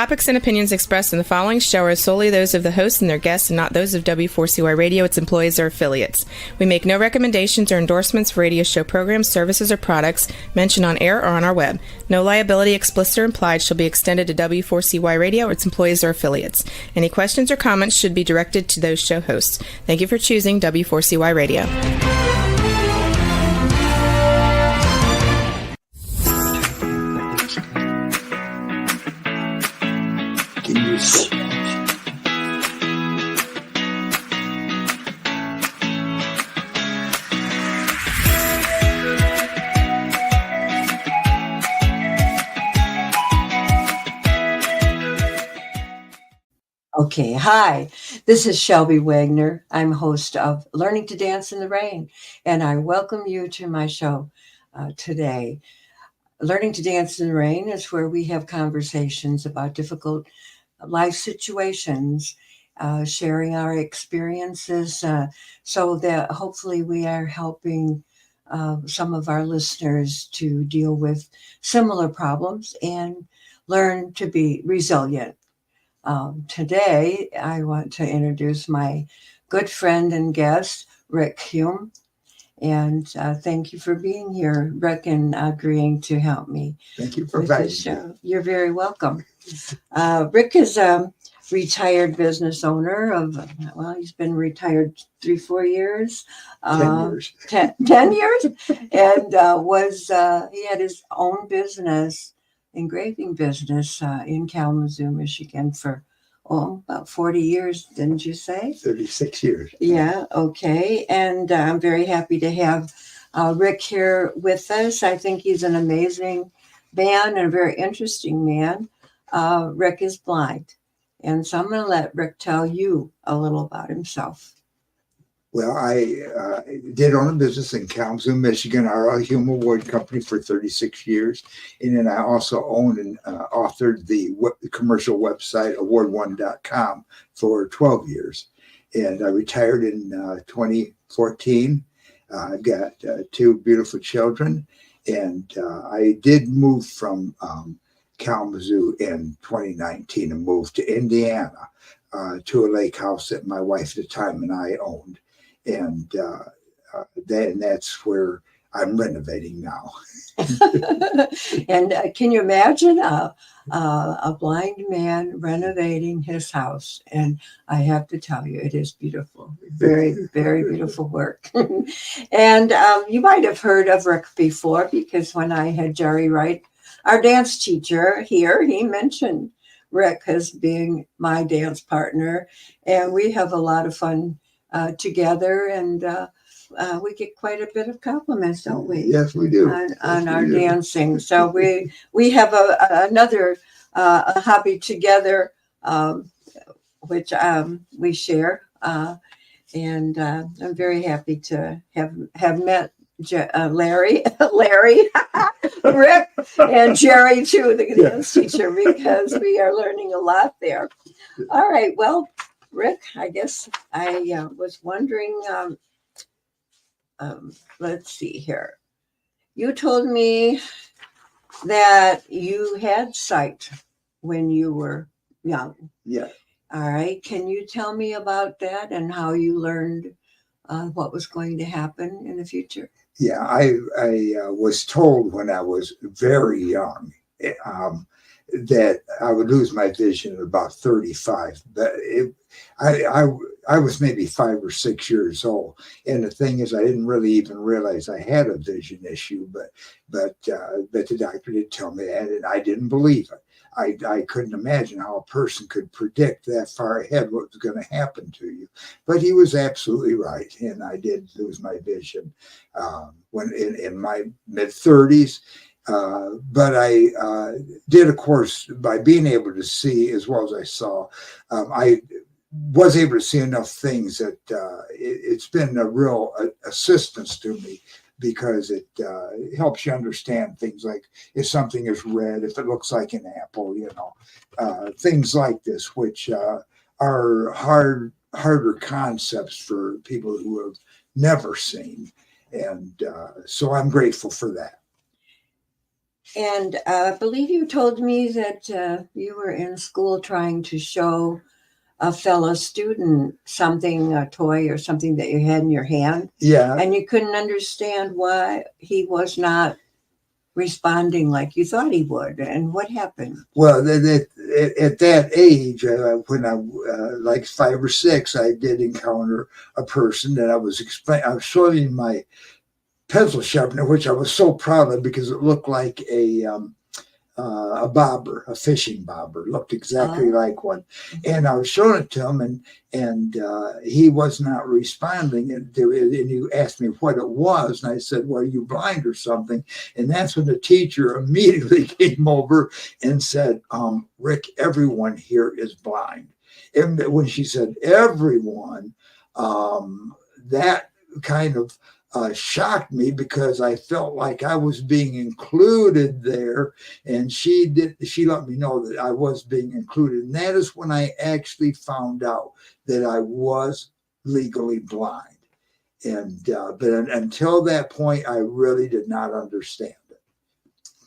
topics and opinions expressed in the following show are solely those of the host and their guests and not those of W4CY Radio, its employees, or affiliates. We make no recommendations or endorsements for radio show programs, services, or products mentioned on air or on our web. No liability, explicit or implied, shall be extended to W4CY Radio or its employees or affiliates. Any questions or comments should be directed to those show hosts. Thank you for choosing W4CY Radio. Okay, hi, this is Shelby Wagner. I'm host of Learning to Dance in the Rain, and I welcome you to my show today. Learning to Dance in the Rain is where we have conversations about difficult life situations, sharing our experiences so that hopefully we are helping some of our listeners to deal with similar problems and learn to be resilient. Today, I want to introduce my good friend and guest, Rick Hume. And thank you for being here, Rick, and agreeing to help me. Thank you for inviting me. You're very welcome. Rick is a retired business owner he's been retired 3-4 years. 10 years. 10 years? And he had his own business, engraving business in Kalamazoo, Michigan for about 40 years, didn't you say? 36 years. Yeah, okay. And I'm very happy to have Rick here with us. I think he's an amazing man and a very interesting man. Rick is blind. And so I'm going to let Rick tell you a little about himself. Well, I did own a business in Kalamazoo, Michigan, our Hume Award Company for 36 years. And then I also owned and authored the commercial website award1.com for 12 years. And I retired in 2014. I've got 2 beautiful children. And I did move from Kalamazoo in 2019 and moved to Indiana to a lake house that my wife at the time and I owned. And that's where I'm renovating now. And can you imagine a blind man renovating his house? And I have to tell you, it is beautiful. Very, very beautiful work. And you might have heard of Rick before, because when I had Jerry Wright, our dance teacher here, he mentioned Rick as being my dance partner. And we have a lot of fun together, and we get quite a bit of compliments, don't we? Yes, we do. On our dancing. So we have another hobby together, which we share, and I'm very happy to have met Larry, Rick, and Jerry too, the dance teacher, because we are learning a lot there. All right, well, Rick, I guess I was wondering, let's see here. You told me that you had sight when you were young. Yeah. All right. Can you tell me about that and how you learned what was going to happen in the future? Yeah, I was told when I was very young that I would lose my vision at about 35. But I was maybe 5 or 6 years old, and the thing is, I didn't really even realize I had a vision issue. But the doctor did tell me that, and I didn't believe it. I couldn't imagine how a person could predict that far ahead what was going to happen to you. But he was absolutely right, and I did lose my vision when in my mid-30s. But I did, of course, by being able to see as well as I saw, I was able to see enough things that it's been a real assistance to me, because it helps you understand things like if something is red, if it looks like an apple, things like this, which are harder concepts for people who have never seen. And so I'm grateful for that. And I believe you told me that you were in school trying to show a fellow student something, a toy or something that you had in your hand, Yeah. and you couldn't understand why he was not responding like you thought he would. And what happened? Well, at that age, when I like 5 or 6, I did encounter a person that I was showing my pencil sharpener, which I was so proud of because it looked like a bobber, a fishing bobber, looked exactly like one. And I was showing it to him, and he was not responding. And he asked me what it was, and I said, "Well, are you blind or something?" And that's when the teacher immediately came over and said, "Rick, everyone here is blind." And when she said everyone, that kind of shocked me because I felt like I was being included there, and she let me know that I was being included. And that is when I actually found out that I was legally blind. And but until that point, I really did not understand it.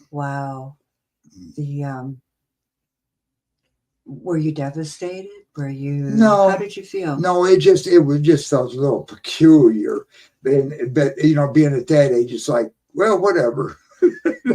Wow. Were you devastated? Were you? No. How did you feel? No, it just felt a little peculiar. But being at that age, it's like, well, whatever.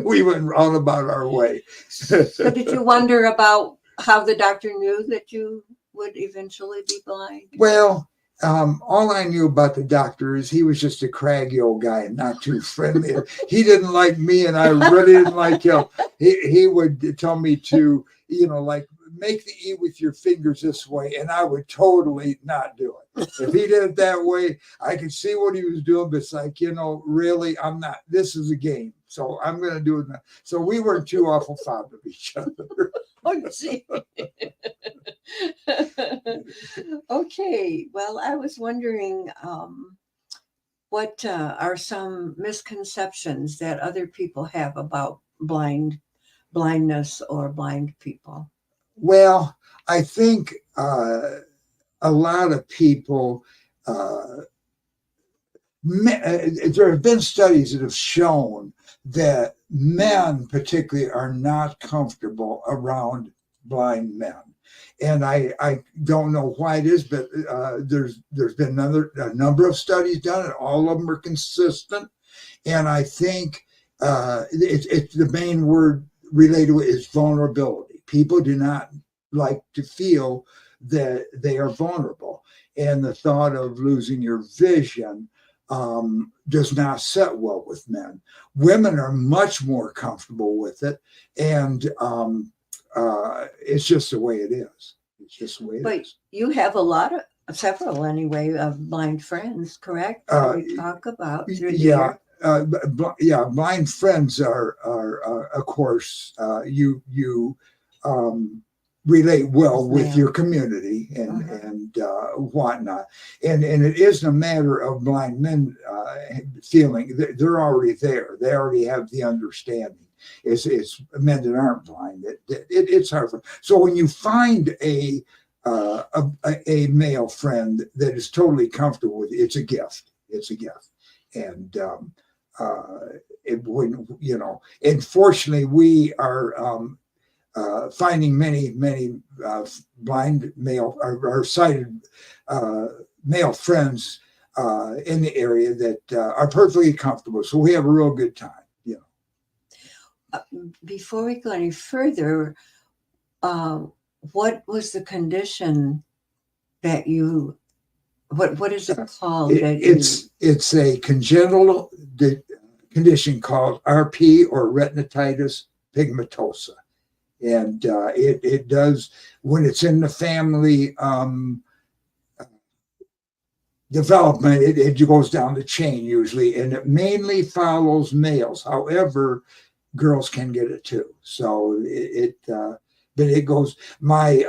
We went on about our way. So did you wonder about how the doctor knew that you would eventually be blind? Well, all I knew about the doctor is he was just a craggy old guy and not too friendly. He didn't like me, and I really didn't like him. He would tell me to, like, make the E with your fingers this way, and I would totally not do it. If he did it that way, I could see what he was doing, but it's like, really, I'm not. This is a game, so I'm going to do it now. So we weren't too awful fond of each other. Oh, gee. Okay. Well, I was wondering, what are some misconceptions that other people have about blindness or blind people? Well, I think a lot of people, there have been studies that have shown that men particularly are not comfortable around blind men. And I don't know why it is, but there's been a number of studies done, and all of them are consistent. And I think it's the main word related to it is vulnerability. People do not like to feel that they are vulnerable. And the thought of losing your vision does not sit well with men. Women are much more comfortable with it. And it's just the way it is. It's just the way it is. But you have several anyway, of blind friends, correct? We talk about through the year. Blind friends are of course, you relate well with your community and whatnot. And it isn't a matter of blind men feeling they're already there. They already have the understanding. It's men that aren't blind. It's hard for. So when you find a male friend that is totally comfortable with it, it's a gift. It's a gift. And and fortunately we are finding many blind male or sighted male friends in the area that are perfectly comfortable. So we have a real good time. Before we go any further, what was the condition that you? What is it called? It's a congenital condition called RP or retinitis pigmentosa, and it does when it's in the family development. It goes down the chain usually, and it mainly follows males. However, girls can get it too. So but it goes. My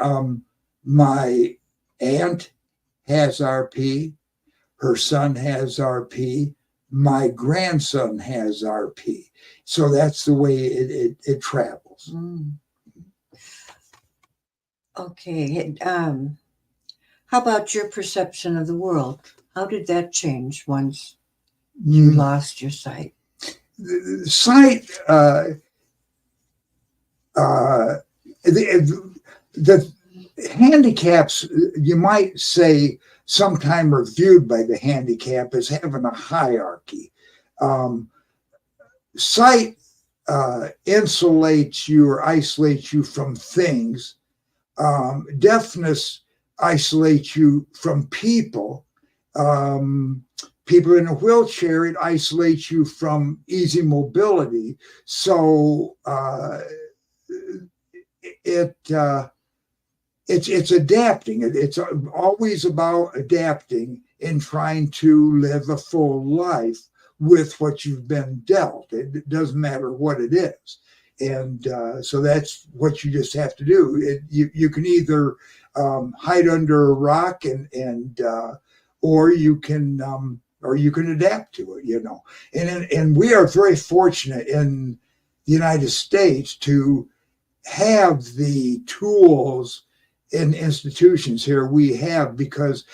aunt has RP. Her son has RP. My grandson has RP. So that's the way it travels. Okay. How about your perception of the world? How did that change once you lost your sight? Sight the handicaps, you might say, sometime are viewed by the handicap as having a hierarchy. Sight insulates you or isolates you from things. Deafness isolates you from people. People in a wheelchair, it isolates you from easy mobility. So it's adapting. It's always about adapting and trying to live a full life with what you've been dealt. It doesn't matter what it is. And so that's what you just have to do. You can either hide under a rock and or you can adapt to it, you know. And we are very fortunate in the United States to have the tools and institutions here we have, because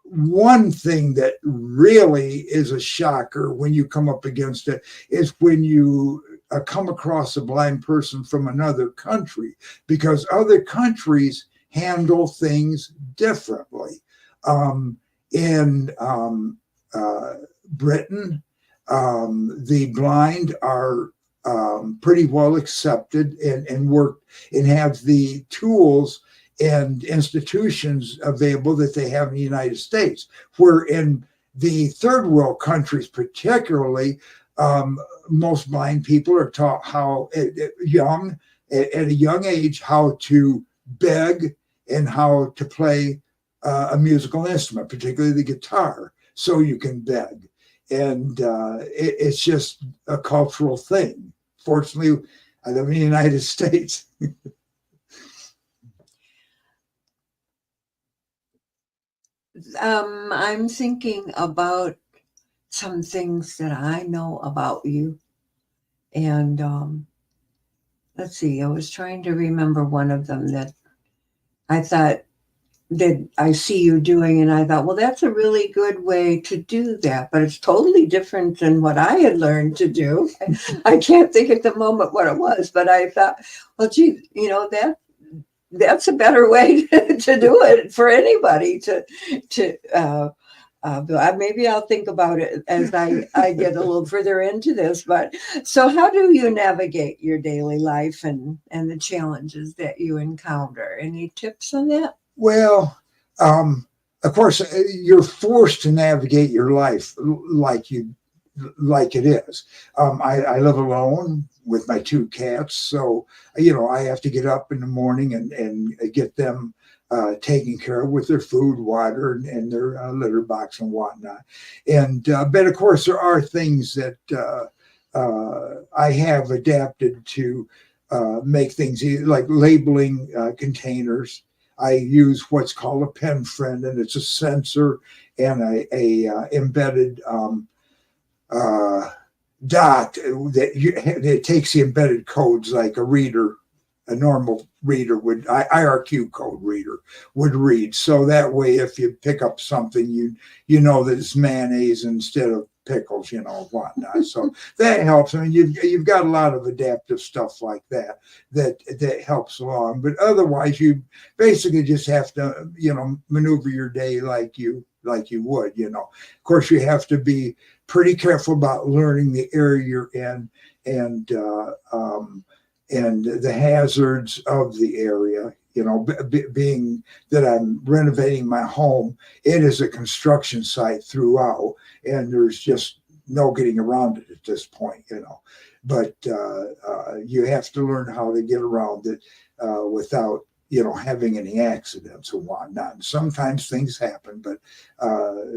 one thing that really is a shocker when you come up against it is when you come across a blind person from another country, because other countries handle things differently. In Britain, the blind are pretty well accepted and work and have the tools and institutions available that they have in the United States, where in the third world countries particularly, most blind people are taught how at a young age how to beg and how to play a musical instrument, particularly the guitar, so you can beg. And it's just a cultural thing. Fortunately, I live in the United States. I'm thinking about some things that I know about you. And let's see, I was trying to remember one of them that I thought that I see you doing, and I thought, well, that's a really good way to do that, but it's totally different than what I had learned to do. I can't think at the moment what it was, but I thought, well, gee, you know, that's a better way to do it for anybody maybe I'll think about it as I get a little further into this. But so how do you navigate your daily life and the challenges that you encounter? Any tips on that? Well, of course, you're forced to navigate your life like it is. I live alone with my two cats, so you know I have to get up in the morning and get them taken care of with their food, water, and their litter box and whatnot. And but of course, there are things that I have adapted to make things easy, like labeling containers. I use what's called a pen friend, and it's a sensor and a embedded dot that takes the embedded codes like a normal reader would, IRQ code reader would read. So that way, if you pick up something, you know that it's mayonnaise instead of pickles, you know, whatnot. So that helps. I mean, you've got a lot of adaptive stuff like that helps along. But otherwise, you basically just have to, you know, maneuver your day like you would, you know. Of course, you have to be pretty careful about learning the area you're in and the hazards of the area. You know, being that I'm renovating my home, it is a construction site throughout, and there's just no getting around it at this point, you know. But you have to learn how to get around it without, you know, having any accidents and whatnot. And sometimes things happen, but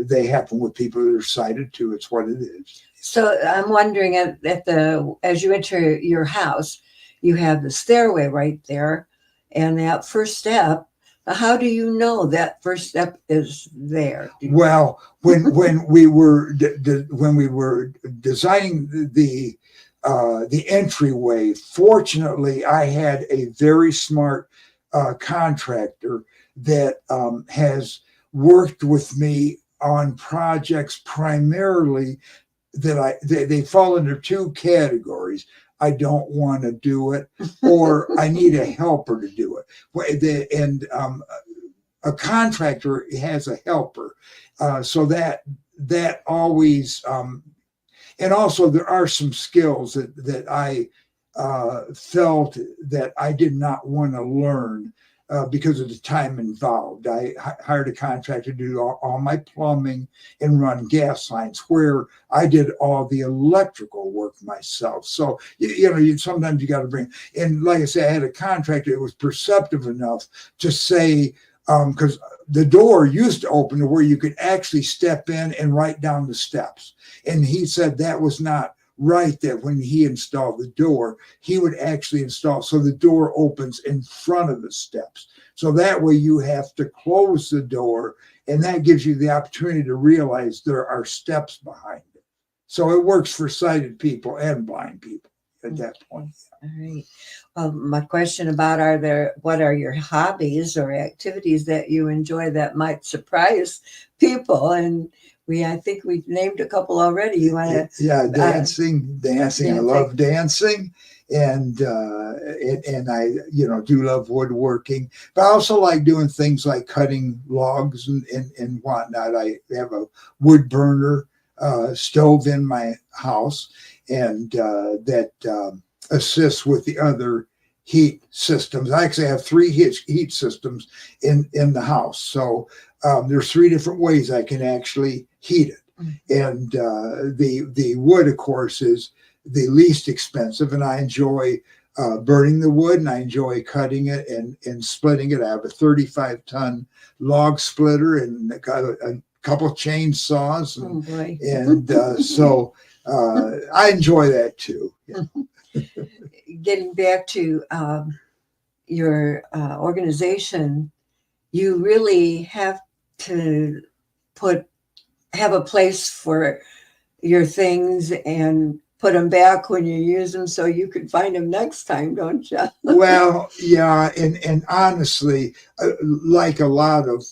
they happen with people that are sighted too. It's what it is. So I'm wondering as you enter your house, you have the stairway right there, and that first step. How do you know that first step is there? Well, when we were designing the entryway, fortunately, I had a very smart contractor that has worked with me on projects primarily that they fall into two categories. I don't want to do it, or I need a helper to do it. And a contractor has a helper, so that always. And also, there are some skills that I felt that I did not want to learn because of the time involved. I hired a contractor to do all my plumbing and run gas lines, where I did all the electrical work myself. So, sometimes you got to bring, and like I said, I had a contractor that was perceptive enough to say, because the door used to open to where you could actually step in and write down the steps. And he said that was not right, that when he installed the door, he would actually install so the door opens in front of the steps. So that way you have to close the door, and that gives you the opportunity to realize there are steps behind it. So it works for sighted people and blind people at that point. All right. My question about what are your hobbies or activities that you enjoy that might surprise people? And I think we've named a couple already. You want to? Yeah, dancing. I love dancing, and I do love woodworking. But I also like doing things like cutting logs and whatnot. I have a wood burner stove in my house, and that assists with the other heat systems. I actually have 3 heat systems in the house. So there's 3 different ways I can actually heat it. And the wood, of course, is the least expensive, and I enjoy burning the wood, and I enjoy cutting it and splitting it. I have a 35-ton log splitter and a couple of chainsaws, and so I enjoy that too. Yeah. Getting back to your organization, you really have to have a place for your things and put them back when you use them so you can find them next time, don't you? Well, yeah, and honestly, like a lot of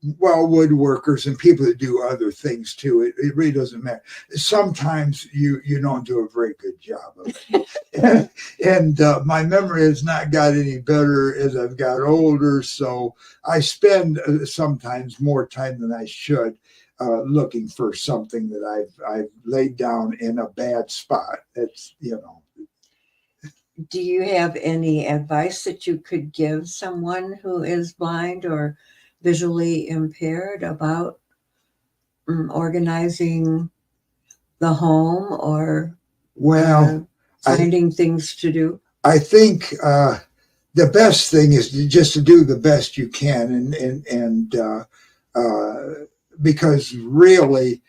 woodworkers and people that do other things too, it really doesn't matter. Sometimes you don't do a very good job of it. and my memory has not got any better as I've got older, so I spend sometimes more time than I should looking for something that I've laid down in a bad spot. That's Do you have any advice that you could give someone who is blind or visually impaired about organizing the home or finding things to do? I think the best thing is just to do the best you can, and because really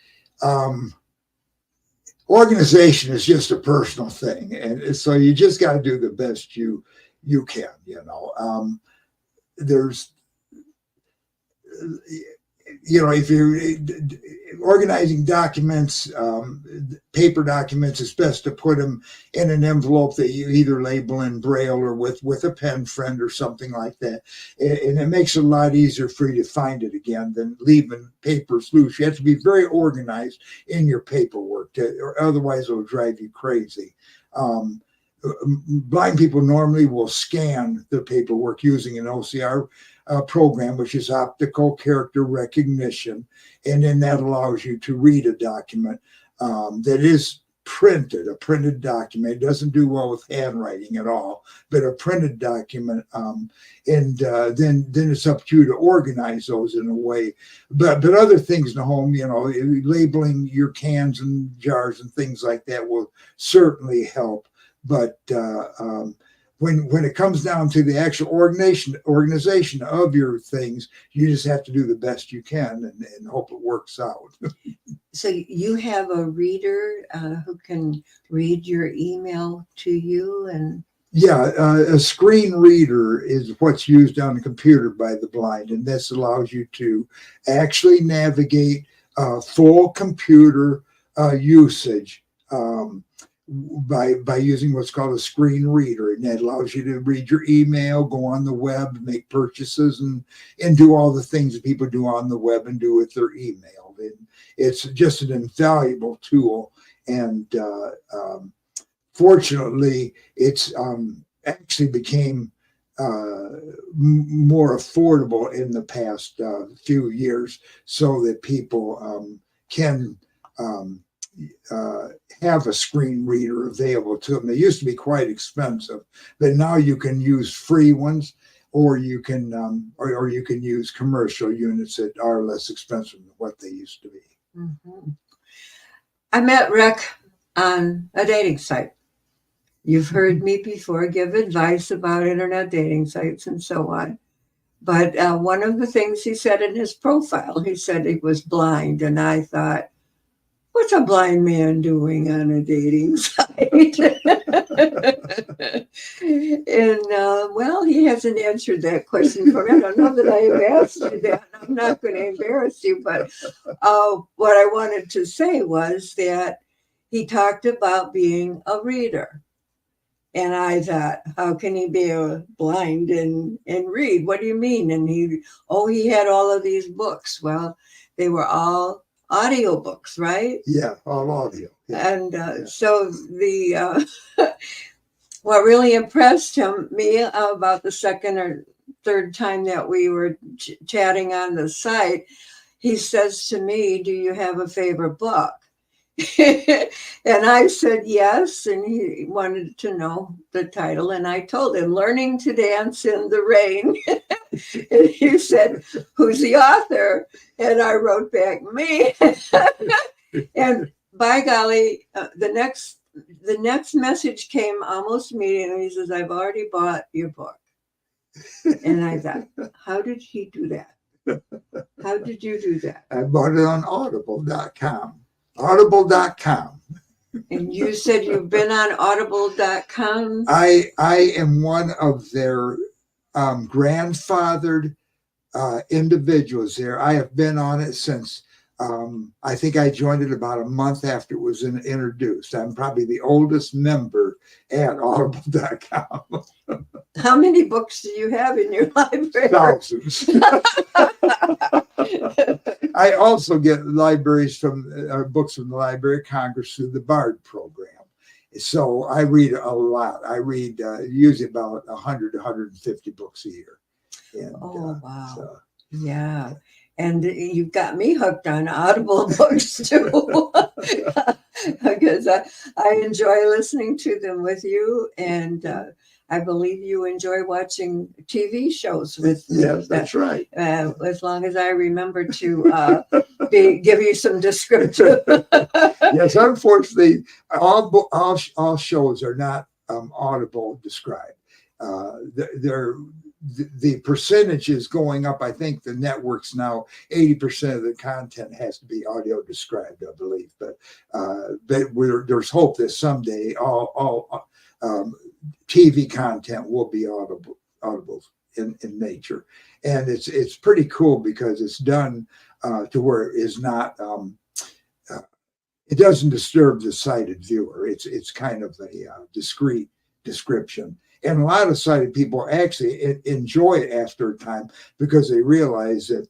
organization is just a personal thing, and so you just got to do the best you can. There's if you're organizing documents, paper documents, it's best to put them in an envelope that you either label in Braille or with a pen friend or something like that. And it makes it a lot easier for you to find it again than leaving papers loose. You have to be very organized in your paperwork, or otherwise it'll drive you crazy. Blind people normally will scan their paperwork using an OCR program, which is optical character recognition, and then that allows you to read a document that is a printed document. It doesn't do well with handwriting at all, but a printed document, and then it's up to you to organize those in a way. But other things in the home, labeling your cans and jars and things like that will certainly help. But when it comes down to the actual organization of your things, you just have to do the best you can and hope it works out. So you have a reader who can read your email to you? And yeah, a screen reader is what's used on the computer by the blind, and this allows you to actually navigate full computer usage by using what's called a screen reader, and that allows you to read your email, go on the web, make purchases, and do all the things that people do on the web and do with their email. And it's just an invaluable tool. And fortunately, it's actually became more affordable in the past few years, so that people can have a screen reader available to them. They used to be quite expensive, but now you can use free ones, or you can or you can use commercial units that are less expensive than what they used to be. Mm-hmm. I met Rick on a dating site. You've heard me before give advice about internet dating sites and so on. But one of the things he said in his profile, he said he was blind. And I thought, what's a blind man doing on a dating site? And well, he hasn't answered that question for me. I don't know that I have asked you that. I'm not going to embarrass you. But what I wanted to say was that he talked about being a reader. And I thought, how can he be blind and read? What do you mean? And he had all of these books. Well, they were all audio books, right? Yeah, all audio. Yeah. And so the what really impressed me about the second or third time that we were chatting on the site, he says to me, "Do you have a favorite book?" And I said yes, and he wanted to know the title, and I told him, "Learning to Dance in the Rain." And he said, "Who's the author?" And I wrote back, "Me." And by golly, the next message came almost immediately. He says, "I've already bought your book." And I thought, how did he do that? How did you do that? I bought it on audible.com. Audible.com. And you said you've been on audible.com? I am one of their grandfathered individuals there. I have been on it since I think I joined it about a month after it was introduced. I'm probably the oldest member at audible.com. How many books do you have in your library? Thousands. I also get books from the Library of Congress through the BARD program. So I read a lot. I read usually about 100 to 150 books a year. And, wow. So. Yeah. And you've got me hooked on Audible books too, because I enjoy listening to them with you, and I believe you enjoy watching TV shows with me. Yes, that's right. As long as I remember to give you some description. Yes, unfortunately, all shows are not Audible described. The percentage is going up. I think the networks now 80% of the content has to be audio described, I believe. But there's hope that someday all TV content will be audible in nature, and it's pretty cool because it's done to where it is not. It doesn't disturb the sighted viewer. It's kind of a discrete description. And a lot of sighted people actually enjoy it after a time because they realize that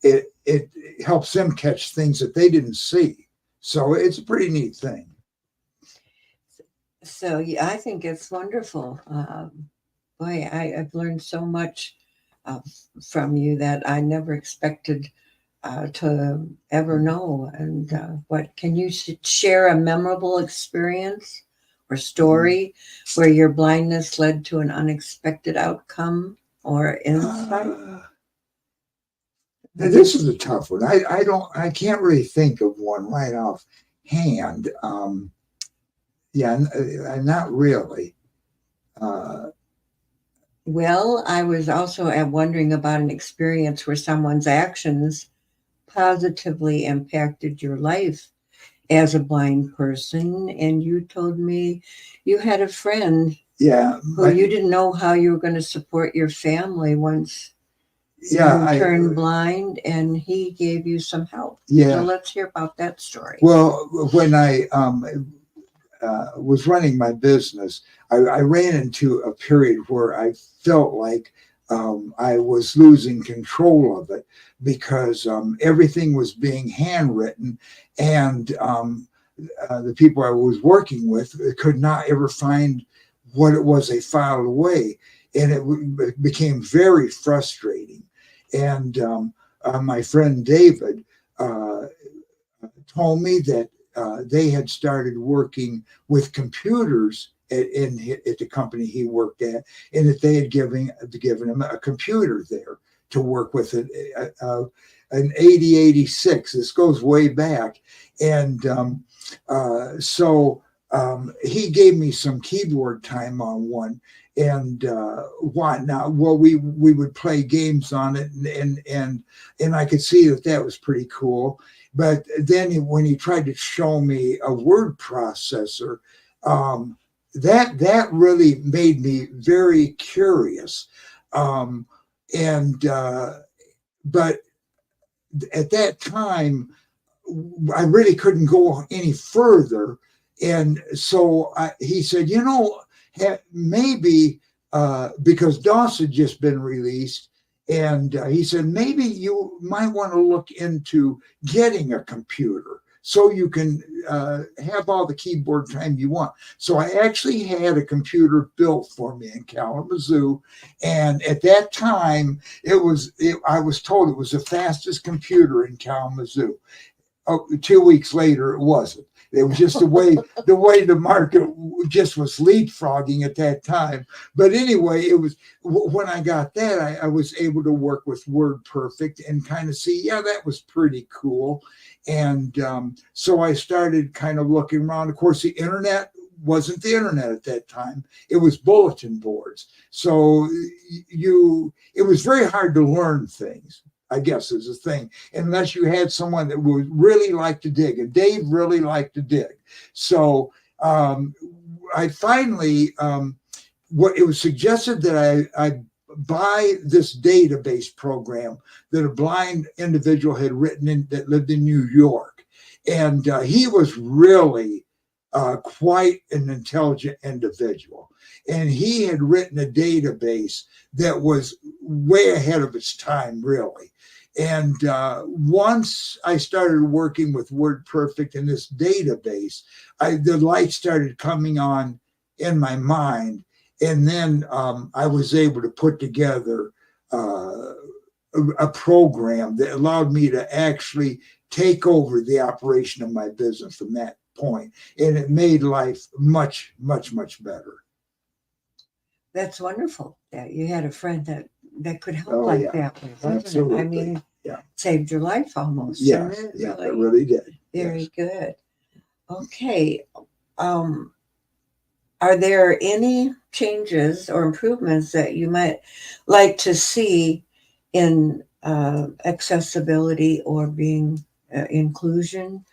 it helps them catch things that they didn't see. So it's a pretty neat thing. So yeah, I think it's wonderful. Boy, I've learned so much from you that I never expected to ever know. And what can you share a memorable experience or story where your blindness led to an unexpected outcome or insight? This is a tough one. I can't really think of one right off hand. Not really. Well, I was also wondering about an experience where someone's actions positively impacted your life as a blind person, and you told me you had a friend who you didn't know how you were going to support your family once you turned blind, and he gave you some help. So let's hear about that story. Well, when I was running my business, I ran into a period where I felt like I was losing control of it because everything was being handwritten, and the people I was working with could not ever find what it was they filed away. And it became very frustrating. And my friend David told me that they had started working with computers at the company he worked at, and that they had given him a computer there to work with, an 8086. This goes way back. And so he gave me some keyboard time on one. And whatnot. Well, we would play games on it, and I could see that was pretty cool. But then when he tried to show me a word processor, that really made me very curious. But at that time, I really couldn't go any further. And so he said, maybe because DOS had just been released, and he said, maybe you might want to look into getting a computer so you can have all the keyboard time you want. So I actually had a computer built for me in Kalamazoo. And at that time, I was told it was the fastest computer in Kalamazoo. 2 weeks later, it wasn't. It was just the way the market just was leapfrogging at that time. But anyway, it was when I got that, I was able to work with WordPerfect and kind of see, that was pretty cool. And so I started kind of looking around. Of course, the internet wasn't the internet at that time. It was bulletin boards. So it was very hard to learn things, I guess, is a thing, unless you had someone that would really like to dig. And Dave really liked to dig. So I finally, it was suggested that I buy this database program that a blind individual had written that lived in New York. And he was really quite an intelligent individual. And he had written a database that was way ahead of its time, really. And once I started working with WordPerfect in this database, the light started coming on in my mind. And then I was able to put together a program that allowed me to actually take over the operation of my business from that point. And it made life much, much, much better. That's wonderful that you had a friend that could help that. Absolutely. I mean, saved your life almost. Yeah, it really did. Very good. Okay. Are there any changes or improvements that you might like to see in accessibility or being inclusion?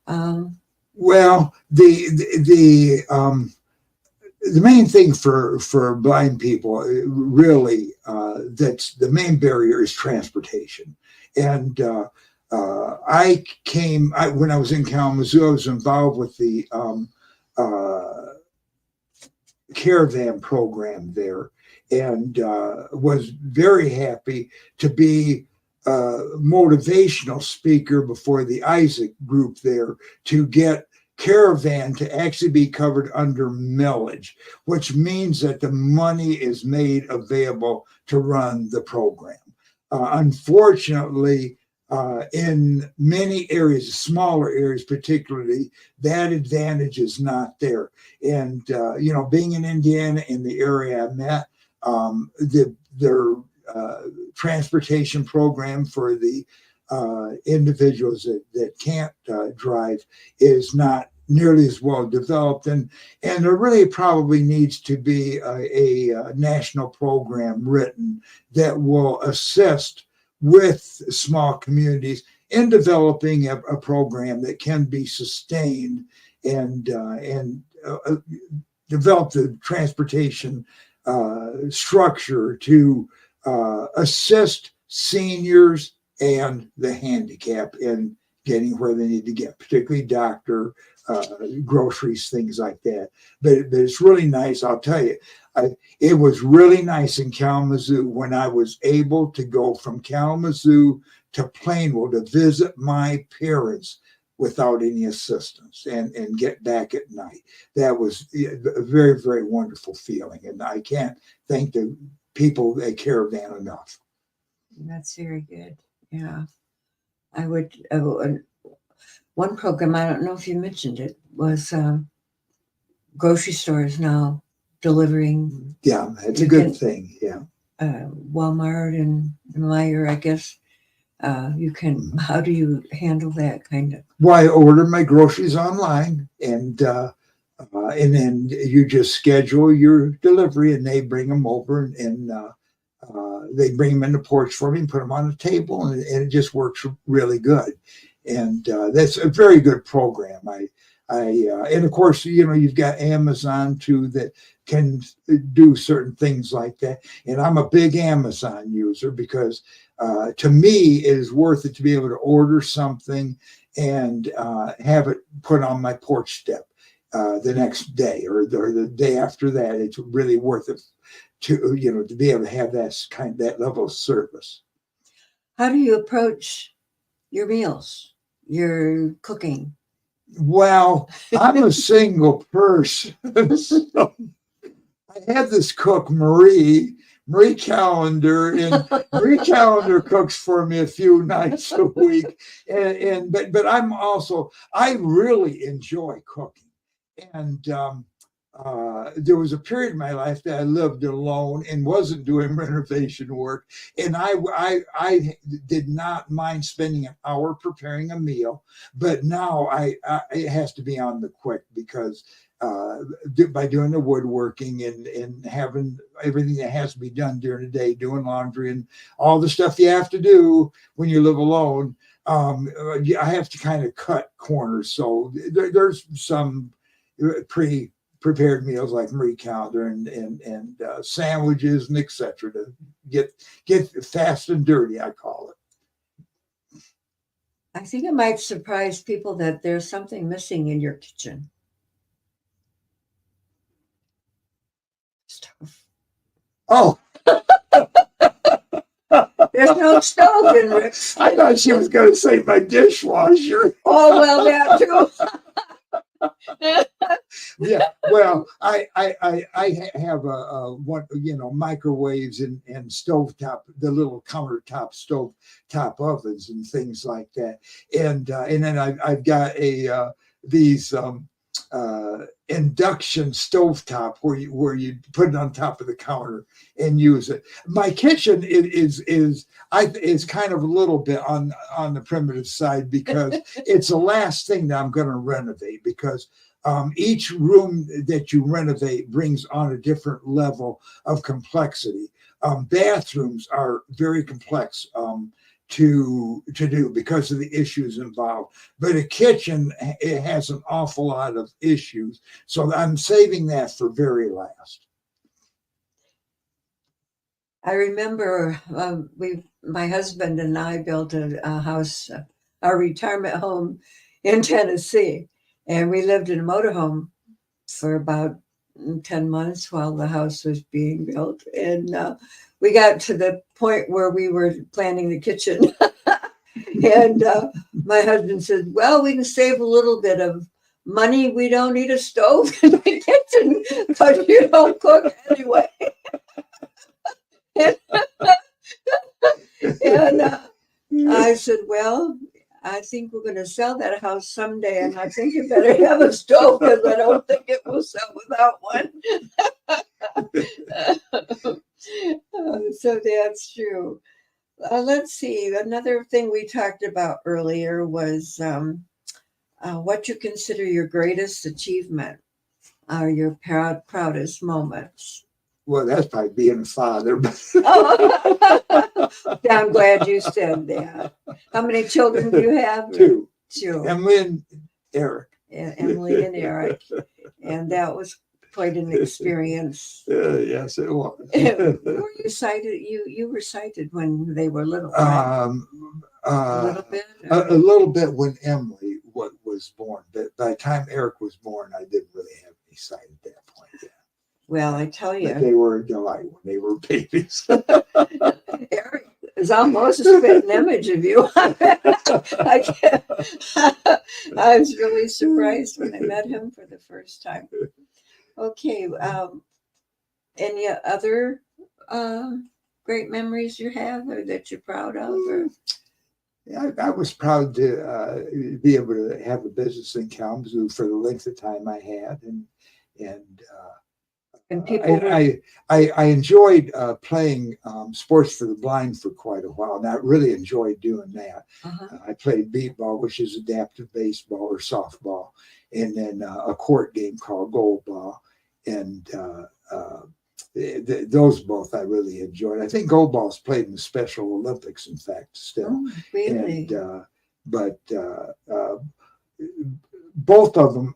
Well, the main thing for blind people, really, that's the main barrier is transportation. And when I was in Kalamazoo, I was involved with the caravan program there, and was very happy to be a motivational speaker before the Isaac group there to get caravan to actually be covered under millage, which means that the money is made available to run the program. Unfortunately, in many areas, smaller areas particularly, that advantage is not there. And, being in Indiana, in the area I'm at, their transportation program for the individuals that can't drive is not nearly as well developed, and there really probably needs to be a national program written that will assist with small communities in developing a program that can be sustained and develop the transportation structure to assist seniors and the handicapped in getting where they need to get, particularly doctor, groceries, things like that. But it's really nice. I'll tell you, it was really nice in Kalamazoo when I was able to go from Kalamazoo to Plainville to visit my parents without any assistance and get back at night. That was a very, very wonderful feeling. And I can't thank the people at Caravan enough. That's very good. Yeah. I would, one program, I don't know if you mentioned it, was grocery stores now delivering. Yeah, it's a good thing. Yeah. Walmart and Meijer, I guess. You can, how do you handle that kind of? Well, I order my groceries online, and then you just schedule your delivery, and they bring them over, and they bring them in the porch for me and put them on the table, and it just works really good. And that's a very good program. And of course, you've got Amazon too that can do certain things like that. And I'm a big Amazon user because to me, it is worth it to be able to order something and have it put on my porch step the next day or the day after that. It's really worth it to be able to have that level of service. How do you approach your meals, your cooking? Well, I'm a single person. So I had this cook, Marie Callender, and Marie Callender cooks for me a few nights a week. But I really enjoy cooking. And there was a period in my life that I lived alone and wasn't doing renovation work. And I did not mind spending an hour preparing a meal, but now it has to be on the quick because by doing the woodworking and having everything that has to be done during the day, doing laundry and all the stuff you have to do when you live alone, I have to kind of cut corners. So there's some prepared meals like Marie Callender and sandwiches and etc. to get fast and dirty, I call it. I think it might surprise people that there's something missing in your kitchen. Stove. Oh. There's no stove in Rick's. I thought she was going to say my dishwasher. Oh, well, that too. Yeah, well, I have one, microwaves and stovetop, the little countertop stovetop ovens and things like that, and then I've got these induction stovetop where you put it on top of the counter and use it. My kitchen is kind of a little bit on the primitive side because it's the last thing that I'm going to renovate because each room that you renovate brings on a different level of complexity. Bathrooms are very complex to do because of the issues involved. But a kitchen, it has an awful lot of issues. So I'm saving that for very last. I remember my husband and I built a house, our retirement home in Tennessee. And we lived in a motorhome for about 10 months while the house was being built. And we got to the point where we were planning the kitchen. And my husband said, well, we can save a little bit of money. We don't need a stove in the kitchen because you don't cook anyway. and I said, well, I think we're going to sell that house someday, and I think you better have a stove because I don't think it will sell without one. So that's true. Let's see. Another thing we talked about earlier was what you consider your greatest achievement or your proudest moments. Well, that's probably being a father. Oh. I'm glad you said that. How many children do you have? Two. Emily and Eric. Emily and Eric. And that was quite an experience. Yes, it was. Were you sighted? You were sighted when they were little, right? A little bit? A little bit when Emily was born. But by the time Eric was born, I didn't really have any sight at that point yet. Well, I tell you. But they were a delight when they were babies. Eric is almost a spitting image of you. I was really surprised when I met him for the first time. Okay. Any other great memories you have or that you're proud of? Or? I was proud to be able to have a business in Kalamazoo for the length of time I had, and people. I enjoyed playing sports for the blind for quite a while, and I really enjoyed doing that. I played beat ball, which is adaptive baseball or softball, and then a court game called goal ball, and those both I really enjoyed. I think goal ball's played in the Special Olympics, in fact, still. Oh, really? And, but both of them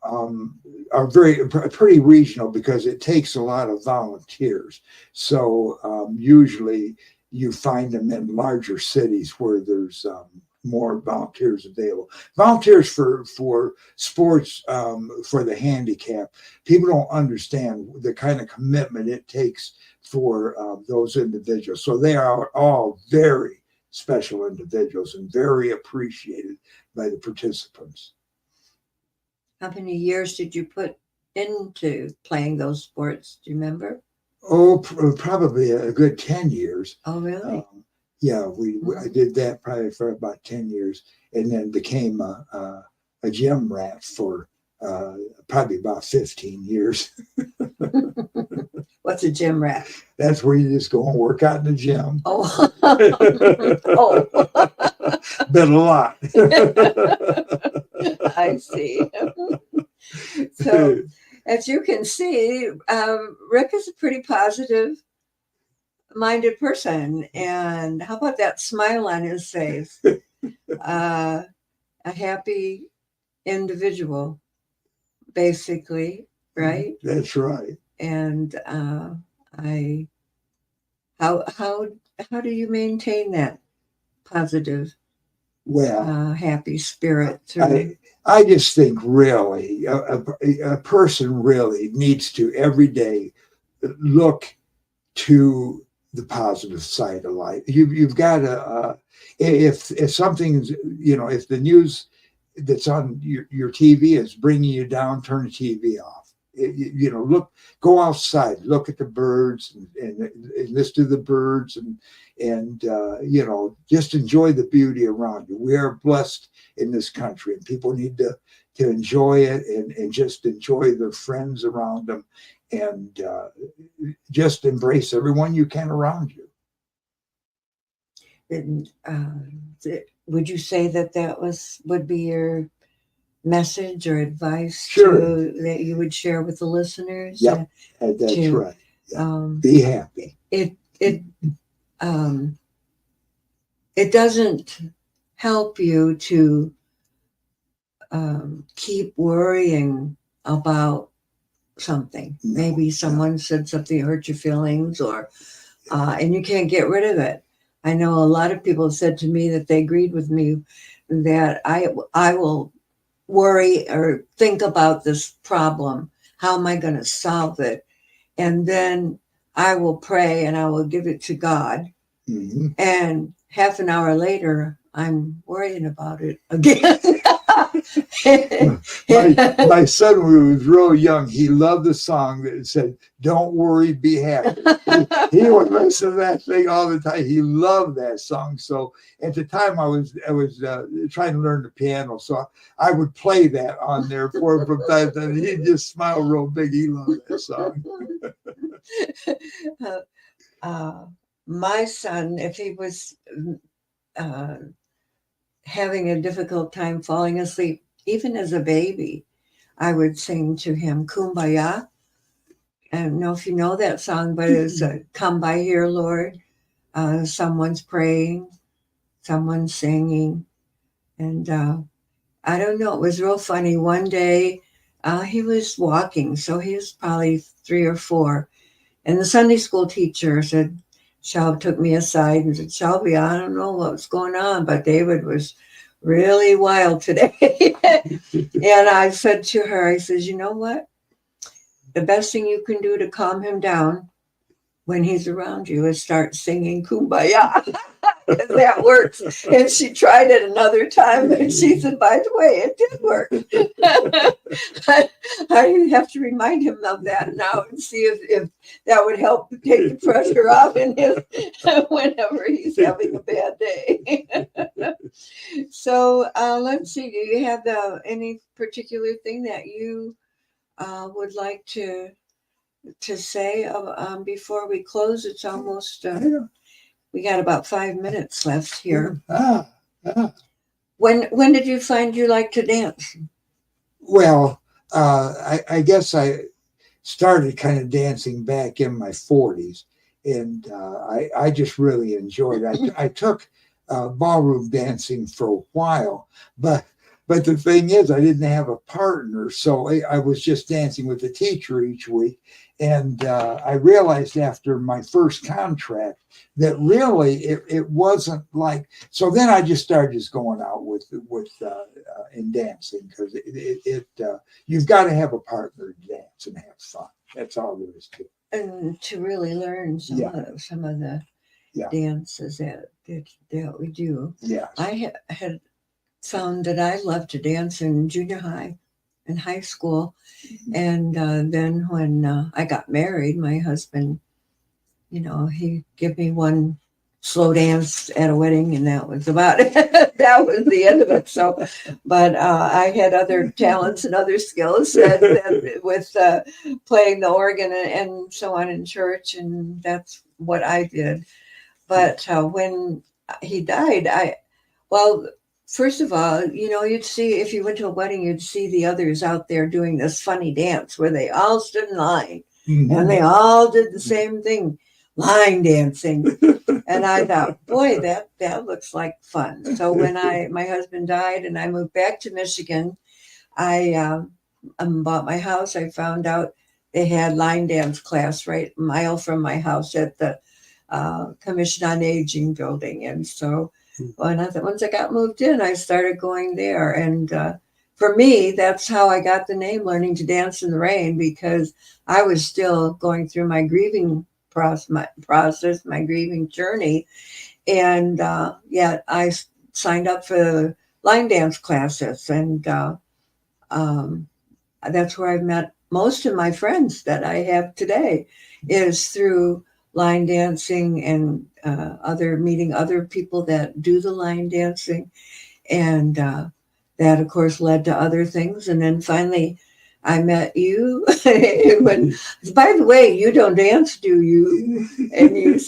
are pretty regional because it takes a lot of volunteers. So usually you find them in larger cities where there's more volunteers available. Volunteers for sports for the handicap, people don't understand the kind of commitment it takes for those individuals. So they are all very special individuals and very appreciated by the participants. How many years did you put into playing those sports? Do you remember? Oh, probably a good 10 years. Oh, really? Yeah, I did that probably for about 10 years, and then became a gym rat for probably about 15 years. What's a gym rat? That's where you just go and work out in the gym. Oh, Been a lot. I see. So, as you can see, Rick is a pretty positive-minded person. And how about that smile on his face? A happy individual, basically, right? That's right. And how do you maintain that positive, happy spirit? I just think really a person really needs to every day look to the positive side of life. You've got to if something's, if the news that's on your TV is bringing you down, turn the TV off. Go outside, look at the birds and listen to the birds and just enjoy the beauty around you. We are blessed in this country, and people need to enjoy it and just enjoy their friends around them, and just embrace everyone you can around you. And, would you say that would be your message or advice that you would share with the listeners? Yep, that's right. Yeah. Be happy. It doesn't help you to keep worrying about something. Maybe someone said something hurt your feelings, or and you can't get rid of it. I know a lot of people said to me that they agreed with me that I will worry or think about this problem. How am I going to solve it? And then I will pray and I will give it to God. Mm-hmm. And half an hour later, I'm worrying about it again. my son, when he was real young, he loved the song that said, "Don't worry, be happy." He would listen to that thing all the time. He loved that song. So at the time I was trying to learn the piano. So I would play that on there for him from time to time. He'd just smile real big. He loved that song. My son, if he was having a difficult time falling asleep, even as a baby, I would sing to him Kumbaya. I don't know if you know that song, but it's "Come by here, Lord." Someone's praying, someone's singing. And I don't know, it was real funny. One day he was walking, so he was probably 3 or 4. And the Sunday school teacher took me aside and said, "Shelby, I don't know what's going on, but David was really wild today." And I said to her, I says, "You know what? The best thing you can do to calm him down when he's around you is start singing Kumbaya." because that works. And she tried it another time, and she said, by the way, it did work. I have to remind him of that now and see if that would help take the pressure off in his whenever he's having a bad day. So let's see. Do you have any particular thing that you would like to say before we close? It's almost we got about 5 minutes left here. When did you find you like to dance? Well, I guess I started kind of dancing back in my 40s, and I just really enjoyed it. I took ballroom dancing for a while, but the thing is, I didn't have a partner, so I was just dancing with the teacher each week. And I realized after my first contract that really it wasn't like. So then I just started just going out with in dancing, because you've got to have a partner to dance and have fun. That's all there is to it. And to really learn some of the dances that we do. Yes. I had found that I loved to dance in junior high and high school. And then when I got married, my husband, he gave me one slow dance at a wedding, and that was about it. That was the end of it. So, but I had other talents and other skills with playing the organ and so on in church, and that's what I did. But when he died, first of all, you'd see, if you went to a wedding, you'd see the others out there doing this funny dance where they all stood in line and they all did the same thing, line dancing. And I thought, boy, that looks like fun. So when my husband died and I moved back to Michigan, I bought my house. I found out they had line dance class right a mile from my house at the Commission on Aging building. And so once I got moved in, I started going there. And for me, that's how I got the name Learning to Dance in the Rain, because I was still going through my grieving process, my grieving journey. And yet I signed up for line dance classes. And that's where I've met most of my friends that I have today, is through line dancing and meeting other people that do the line dancing. And that, of course, led to other things. And then finally, I met you. By the way, you don't dance, do you? And you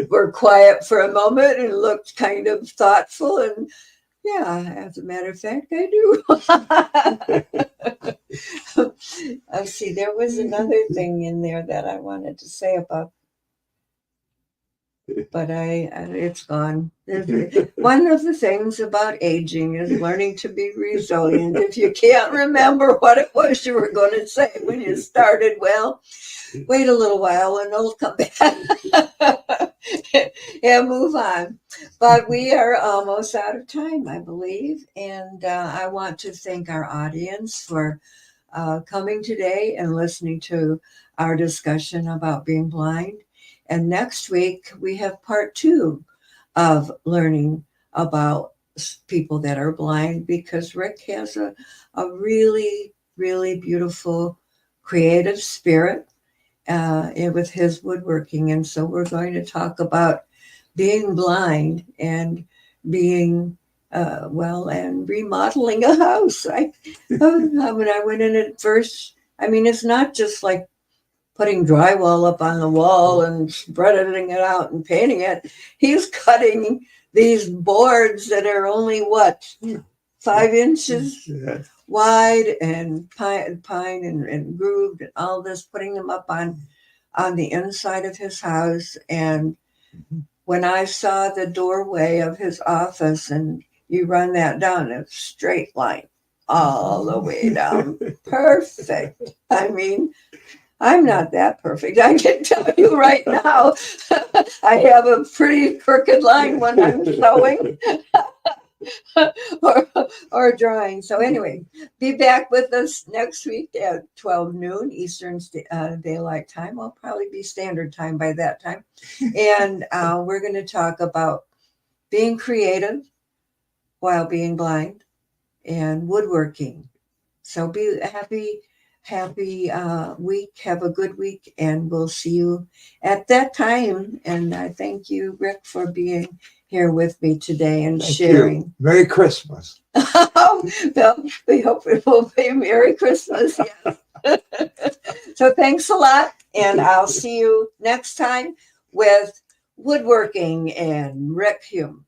were quiet for a moment and looked kind of thoughtful. And yeah, as a matter of fact, I do. See, there was another thing in there that I wanted to say about, but it's gone. One of the things about aging is learning to be resilient. If you can't remember what it was you were going to say when you started, well, wait a little while and it'll come back and move on. But we are almost out of time, I believe. And I want to thank our audience for coming today and listening to our discussion about being blind. And next week, we have part 2 of learning about people that are blind, because Rick has a really, really beautiful creative spirit with his woodworking. And so we're going to talk about being blind and being, and remodeling a house. When I went in at first, it's not just like putting drywall up on the wall and spreading it out and painting it. He's cutting these boards that are only 5 inches wide and pine and grooved and all this, putting them up on the inside of his house. And when I saw the doorway of his office, and you run that down, a straight line all the way down, perfect. I'm not that perfect. I can tell you right now, I have a pretty crooked line when I'm sewing or drawing. So anyway, be back with us next week at 12 noon Eastern Daylight Time. I'll probably be standard time by that time. And we're going to talk about being creative while being blind, and woodworking. So be happy week. Have a good week, and we'll see you at that time. And I thank you, Rick, for being here with me today and Thank sharing. you. Merry Christmas. Well, we hope it will be Merry Christmas. Yes. So thanks a lot, and I'll see you next time with woodworking and Rick Hume.